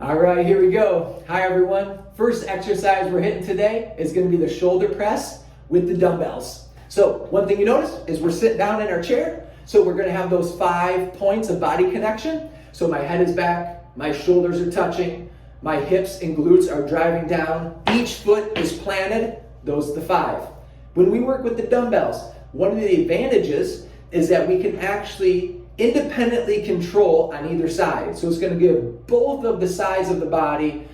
All right, here we go. Hi everyone. First exercise we're hitting today is going to be the shoulder press with the dumbbells. So one thing you notice is we're sitting down in our chair. So we're going to have those 5 points of body connection. So my head is back, my shoulders are touching, my hips and glutes are driving down, each foot is planted. Those are the 5. When we work with the dumbbells, one of the advantages is that we can actually independently control on either side. So it's going to give both of the sides of the body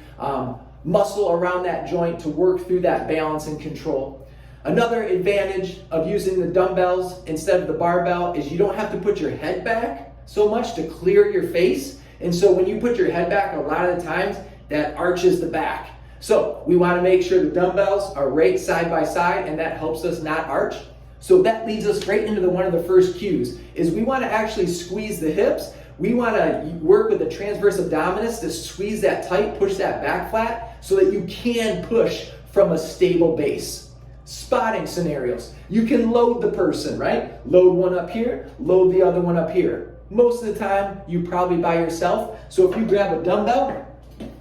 muscle around that joint to work through that balance and control. Another advantage of using the dumbbells instead of the barbell is you don't have to put your head back so much to clear your face. And so when you put your head back, a lot of the times that arches the back. So we want to make sure the dumbbells are right side by side, and that helps us not arch. So that leads us right into one of the first cues, is we want to actually squeeze the hips. We want to work with the transverse abdominis to squeeze that tight, push that back flat so that you can push from a stable base. Spotting scenarios. You can load the person, right? Load one up here, load the other one up here. Most of the time, you probably by yourself. So if you grab a dumbbell,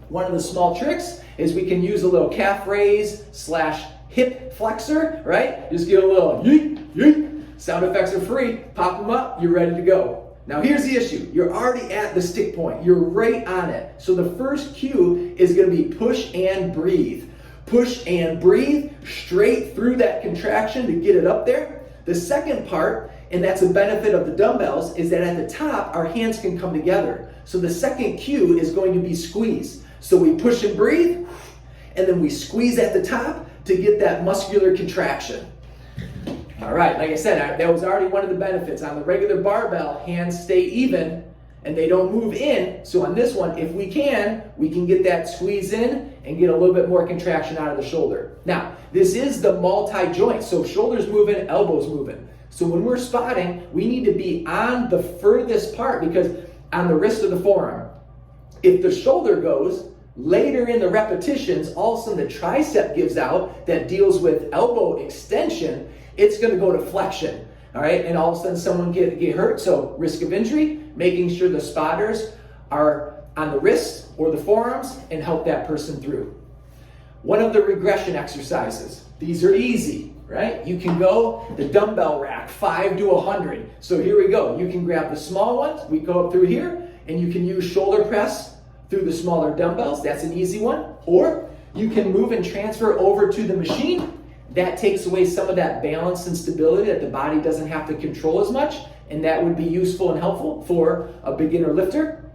one of the small tricks is we can use a little calf raise / hip flexor, right? Just get a little yeet, yeet. Sound effects are free. Pop them up, you're ready to go. Now here's the issue. You're already at the stick point. You're right on it. So the first cue is going to be push and breathe. Push and breathe straight through that contraction to get it up there. The second part, and that's a benefit of the dumbbells, is that at the top, our hands can come together. So the second cue is going to be squeeze. So we push and breathe, and then we squeeze at the top to get that muscular contraction. All right, like I said, that was already one of the benefits. On the regular barbell, hands stay even and they don't move in. So on this one, if we can get that squeeze in and get a little bit more contraction out of the shoulder. Now, this is the multi-joint, so shoulders moving, elbows moving. So when we're spotting, we need to be on the furthest part, because on the wrist of the forearm, if the shoulder goes, later in the repetitions, all of a sudden the tricep gives out that deals with elbow extension, it's going to go to flexion, all right? And all of a sudden someone get hurt, so risk of injury, making sure the spotters are on the wrists or the forearms and help that person through. One of the regression exercises, these are easy, right? You can go the dumbbell rack, 5 to 100. So here we go. You can grab the small ones, we go up through here, and you can use shoulder press through the smaller dumbbells. That's an easy one. Or you can move and transfer over to the machine. That takes away some of that balance and stability that the body doesn't have to control as much, and that would be useful and helpful for a beginner lifter.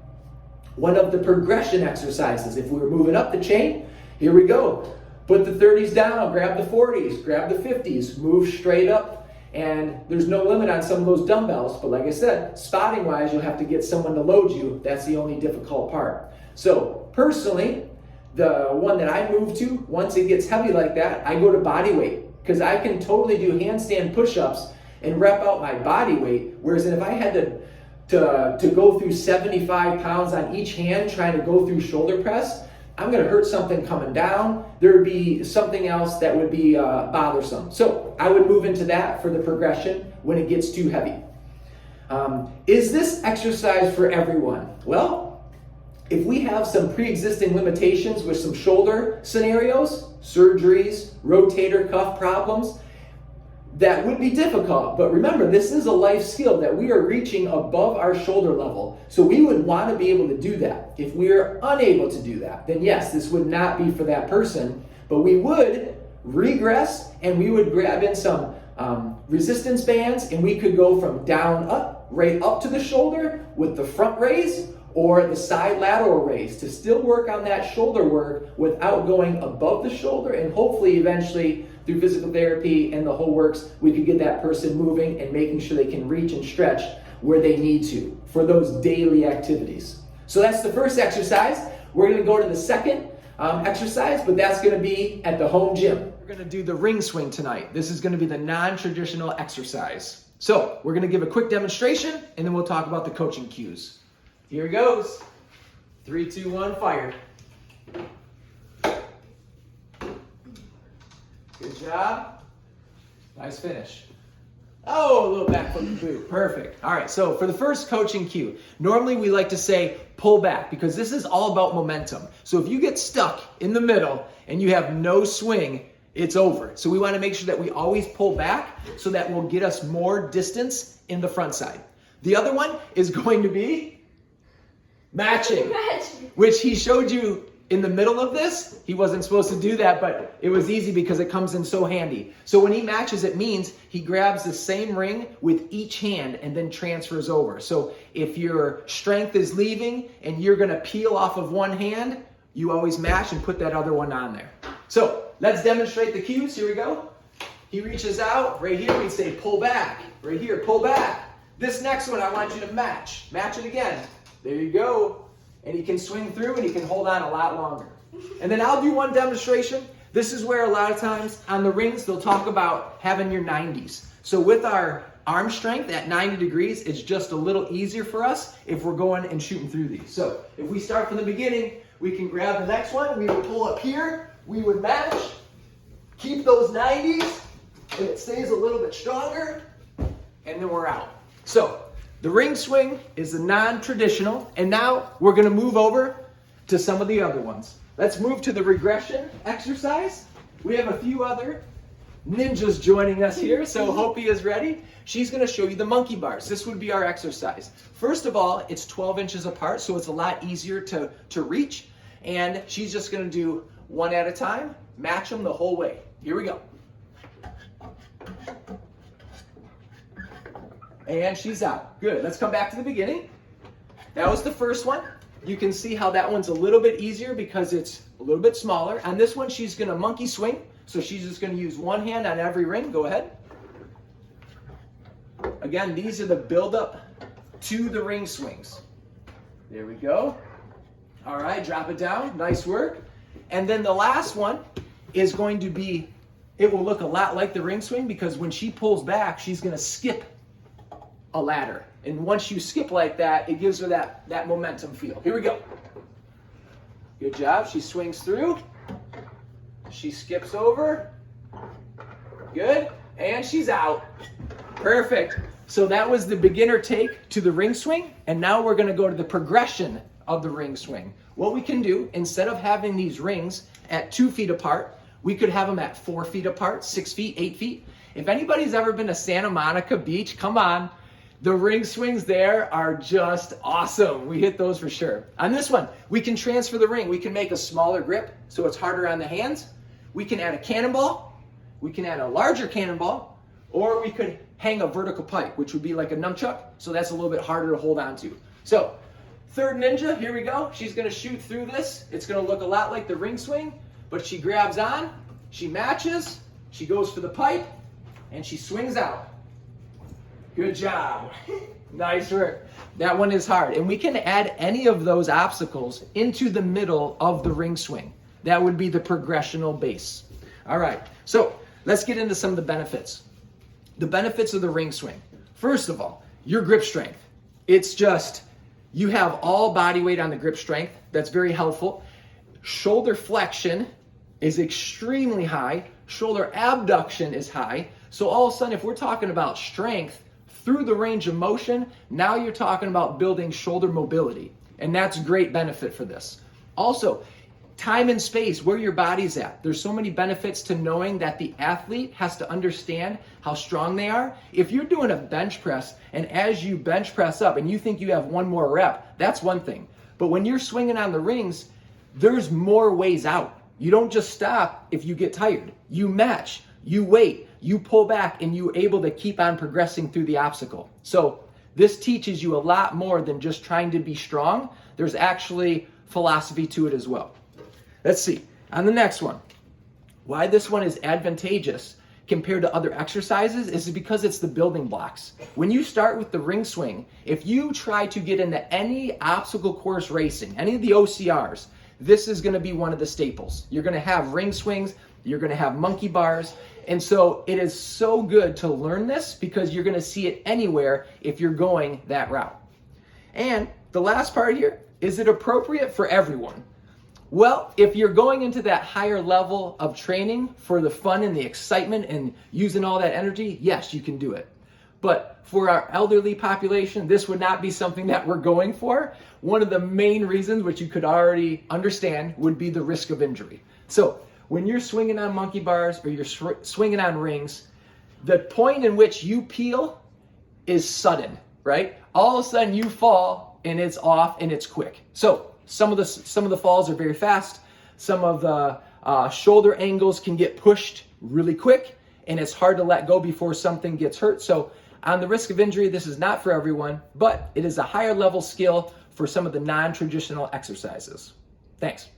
One of the progression exercises, if we were moving up the chain, here we go. Put the 30s down, grab the 40s, grab the 50s, move straight up. And there's no limit on some of those dumbbells, but like I said, spotting wise, you'll have to get someone to load you. That's the only difficult part. So personally, the one that I move to, once it gets heavy like that, I go to body weight, because I can totally do handstand push-ups and rep out my body weight. Whereas if I had to go through 75 pounds on each hand trying to go through shoulder press, I'm going to hurt something coming down. There would be something else that would be bothersome. So I would move into that for the progression when it gets too heavy. Is this exercise for everyone? Well, if we have some pre-existing limitations with some shoulder scenarios, surgeries, rotator cuff problems, that would be difficult. But remember, this is a life skill that we are reaching above our shoulder level. So we would want to be able to do that. If we are unable to do that, then yes, this would not be for that person. But we would regress and we would grab in some resistance bands, and we could go from down up, right up to the shoulder with the front raise, or the side lateral raise, to still work on that shoulder work without going above the shoulder, and hopefully eventually through physical therapy and the whole works, we could get that person moving and making sure they can reach and stretch where they need to for those daily activities. So that's the first exercise. We're going to go to the second exercise, but that's going to be at the home gym. We're going to do the ring swing tonight. This is going to be the non-traditional exercise. So we're going to give a quick demonstration, and then we'll talk about the coaching cues. Here it goes. 3, 2, 1, fire. Good job. Nice finish. Oh, a little back foot boot. Perfect. All right, so for the first coaching cue, normally we like to say pull back, because this is all about momentum. So if you get stuck in the middle and you have no swing, it's over. So we want to make sure that we always pull back so that will get us more distance in the front side. The other one is going to be matching, which he showed you in the middle of this. He wasn't supposed to do that, but it was easy because it comes in so handy. So when he matches, it means he grabs the same ring with each hand and then transfers over. So if your strength is leaving and you're going to peel off of one hand, you always match and put that other one on there. So let's demonstrate the cues. Here we go. He reaches out. Right here, we say pull back. Right here, pull back. This next one, I want you to match. Match it again. There you go. And he can swing through and he can hold on a lot longer. And then I'll do one demonstration. This is where a lot of times on the rings, they'll talk about having your 90s. So with our arm strength at 90 degrees, it's just a little easier for us if we're going and shooting through these. So if we start from the beginning, we can grab the next one. We would pull up here. We would match. Keep those 90s. And it stays a little bit stronger. And then we're out. So the ring swing is the non-traditional, and now we're going to move over to some of the other ones. Let's move to the regression exercise. We have a few other ninjas joining us here, so Hopi is ready. She's going to show you the monkey bars. This would be our exercise. First of all, it's 12 inches apart, so it's a lot easier to reach, and she's just going to do one at a time, match them the whole way. Here we go. And she's out. Good. Let's come back to the beginning. That was the first one. You can see how that one's a little bit easier because it's a little bit smaller. On this one, she's going to monkey swing. So she's just going to use one hand on every ring. Go ahead. Again, these are the build-up to the ring swings. There we go. All right, drop it down. Nice work. And then the last one is going to be, it will look a lot like the ring swing because when she pulls back, she's going to skip a ladder. And once you skip like that, it gives her that momentum feel. Here we go. Good job. She swings through. She skips over. Good. And she's out. Perfect. So that was the beginner take to the ring swing. And now we're going to go to the progression of the ring swing. What we can do, instead of having these rings at 2 feet apart, we could have them at 4 feet apart, 6 feet, 8 feet. If anybody's ever been to Santa Monica Beach, come on. The ring swings there are just awesome. We hit those for sure. On this one, we can transfer the ring. We can make a smaller grip so it's harder on the hands. We can add a cannonball. We can add a larger cannonball. Or we could hang a vertical pipe, which would be like a nunchuck. So that's a little bit harder to hold on to. So, third ninja, here we go. She's going to shoot through this. It's going to look a lot like the ring swing, but she grabs on, she matches, she goes for the pipe, and she swings out. Good job. Nice work. That one is hard. And we can add any of those obstacles into the middle of the ring swing. That would be the progressional base. All right. So let's get into some of the benefits. The benefits of the ring swing. First of all, your grip strength. It's just, you have all body weight on the grip strength. That's very helpful. Shoulder flexion is extremely high. Shoulder abduction is high. So all of a sudden, if we're talking about strength, through the range of motion, now you're talking about building shoulder mobility. And that's a great benefit for this. Also, time and space, where your body's at. There's so many benefits to knowing that the athlete has to understand how strong they are. If you're doing a bench press, and as you bench press up and you think you have one more rep, that's one thing. But when you're swinging on the rings, there's more ways out. You don't just stop if you get tired. You match, you wait, you pull back, and you're able to keep on progressing through the obstacle. So this teaches you a lot more than just trying to be strong. There's actually philosophy to it as well. Let's see, on the next one, why this one is advantageous compared to other exercises is because it's the building blocks. When you start with the ring swing, if you try to get into any obstacle course racing, any of the OCRs, this is going to be one of the staples. You're going to have ring swings, you're going to have monkey bars, and so it is so good to learn this because you're going to see it anywhere if you're going that route. And the last part here, is it appropriate for everyone? Well, if you're going into that higher level of training for the fun and the excitement and using all that energy, yes, you can do it. But for our elderly population, this would not be something that we're going for. One of the main reasons, which you could already understand, would be the risk of injury. So when you're swinging on monkey bars or you're swinging on rings, the point in which you peel is sudden, right? All of a sudden you fall and it's off and it's quick. So some of the falls are very fast. Some of the shoulder angles can get pushed really quick, and it's hard to let go before something gets hurt. So on the risk of injury, this is not for everyone, but it is a higher level skill for some of the non-traditional exercises. Thanks.